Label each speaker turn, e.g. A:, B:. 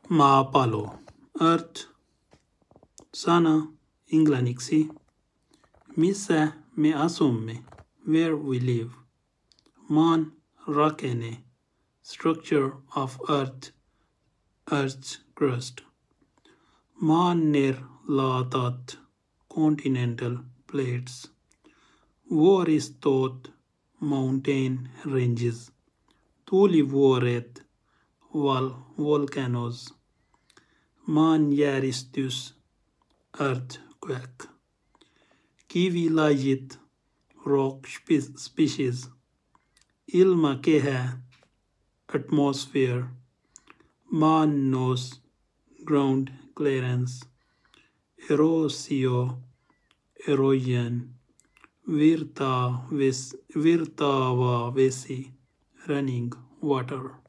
A: Maapallo, Earth, Sana, Inglanixi, Missä me asumme, where we live. Maan rakenne, structure of Earth's crust. Mannerlaatat, continental plates. Vuoristot, mountain ranges. Tuulivuoret, volcanoes. Maanjäristys, earthquake. Kivilajit, rock species. Ilmakehä, atmosphere. Maannos, ground clearance. Erosio, erosion. Virtaava vesi, running water.